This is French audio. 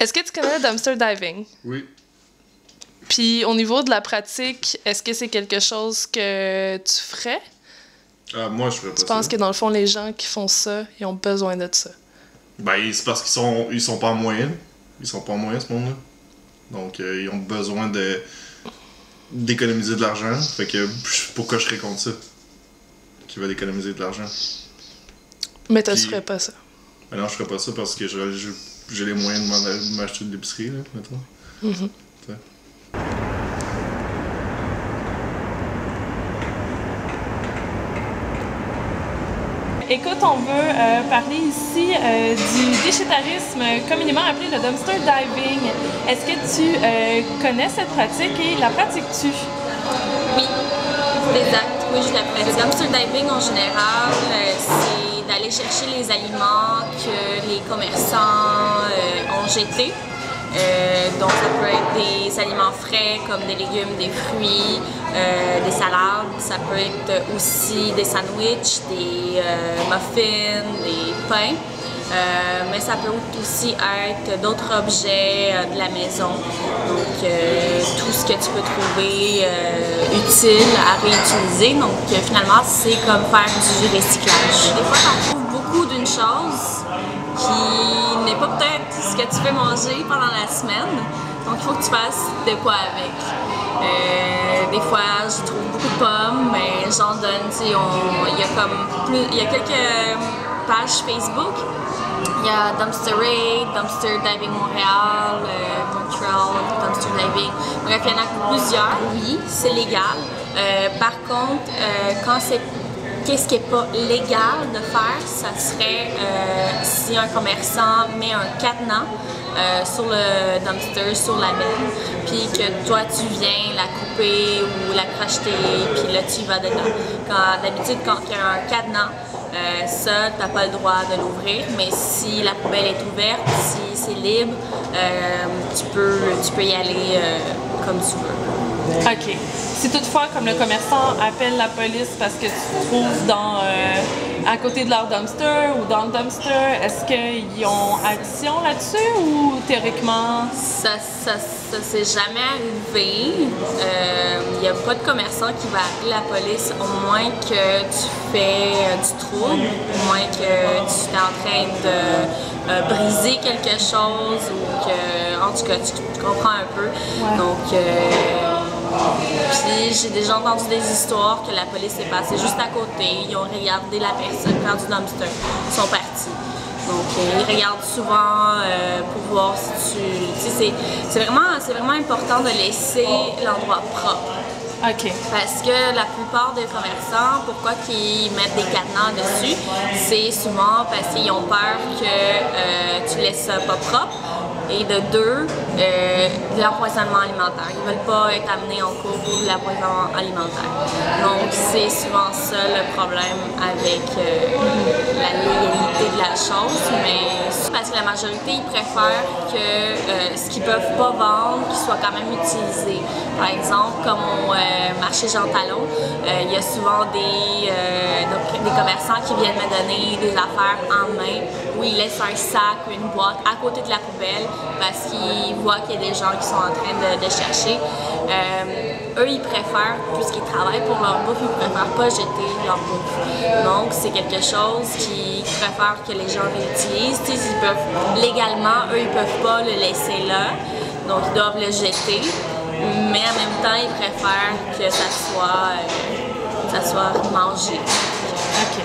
Est-ce que tu connais le dumpster diving? Oui. Puis au niveau de la pratique, est-ce que c'est quelque chose que tu ferais? Moi, je ferais pas ça. Tu penses que dans le fond, les gens qui font ça, ils ont besoin de ça? Ben, c'est parce ils sont pas en moyenne. Ils sont pas en moyenne, ce monde-là. Donc, ils ont besoin d'économiser de l'argent. Fait que pourquoi je serais contre ça? Qui veulent économiser de l'argent. Mais tu ferais pas ça. Ben non, je ferais pas ça parce que j'ai les moyens de m'acheter de l'épicerie, là, maintenant. Écoute, on veut parler ici du déchetarisme, communément appelé le dumpster diving. Est-ce que tu connais cette pratique et la pratiques-tu? Oui, exact. Oui, je la pratique. Le dumpster diving, en général, c'est d'aller chercher les aliments que les commerçants ont jetés. Donc ça peut être des aliments frais comme des légumes, des fruits, des salades. Ça peut être aussi des sandwichs, des muffins, des pains. Mais ça peut aussi être d'autres objets de la maison. Donc tout ce que tu peux trouver utile à réutiliser. Donc finalement c'est comme faire du recyclage. Des fois tu trouves beaucoup d'une chose qui n'est pas peut-être ce que tu fais manger pendant la semaine. Donc il faut que tu fasses de quoi avec. Des fois je trouve beaucoup de pommes, mais j'en donne, il y a quelques pages Facebook. Il y a Dumpster Raid, Dumpster Diving Montréal, Montreal, Dumpster Diving. Bref, il y en a plusieurs. Oui, c'est légal. Par contre, qu'est-ce qui n'est pas légal de faire, ça serait si un commerçant met un cadenas sur le dumpster, sur la benne, puis que toi tu viens la couper ou la crocheter, puis là tu y vas dedans. D'habitude, quand il y a un cadenas, ça, tu n'as pas le droit de l'ouvrir, mais si la poubelle est ouverte, si c'est libre, tu peux y aller comme tu veux. OK. Si toutefois, comme le commerçant appelle la police parce que tu te trouves à côté de leur dumpster ou dans le dumpster, est-ce qu'ils ont action là-dessus ou théoriquement? Ça s'est jamais arrivé. Il n'y a pas de commerçant qui va appeler la police au moins que tu fais du trouble, au moins que tu es en train de briser quelque chose ou que, en tout cas, tu comprends un peu. Ouais. Donc, puis j'ai déjà entendu des histoires que la police est passée juste à côté, ils ont regardé la personne faire du dumpster, ils sont partis. Donc ils regardent souvent pour voir si c'est vraiment important de laisser l'endroit propre. OK. Parce que la plupart des commerçants, pourquoi ils mettent des cadenas dessus, c'est souvent parce qu'ils ont peur que tu laisses ça pas propre. Et de deux, de l'empoisonnement alimentaire. Ils ne veulent pas être amenés en cours pour de l'empoisonnement alimentaire. Donc c'est souvent ça le problème avec la légalité de la chose. Mais parce que la majorité, ils préfèrent que ce qu'ils ne peuvent pas vendre, qu'il soit quand même utilisé. Par exemple, comme au marché Jean Talon, il y a souvent des commerçants qui viennent me donner des affaires en main où ils laissent un sac ou une boîte à côté de la poubelle parce qu'ils voient qu'il y a des gens qui sont en train de chercher. Eux, ils préfèrent, puisqu'ils travaillent pour leur bouffe, ils préfèrent pas jeter leur bouffe. Donc, c'est quelque chose qu'ils préfèrent que les gens réutilisent. Légalement, eux, ils peuvent pas le laisser là, donc ils doivent le jeter. Mais en même temps, ils préfèrent que ça soit mangé. OK.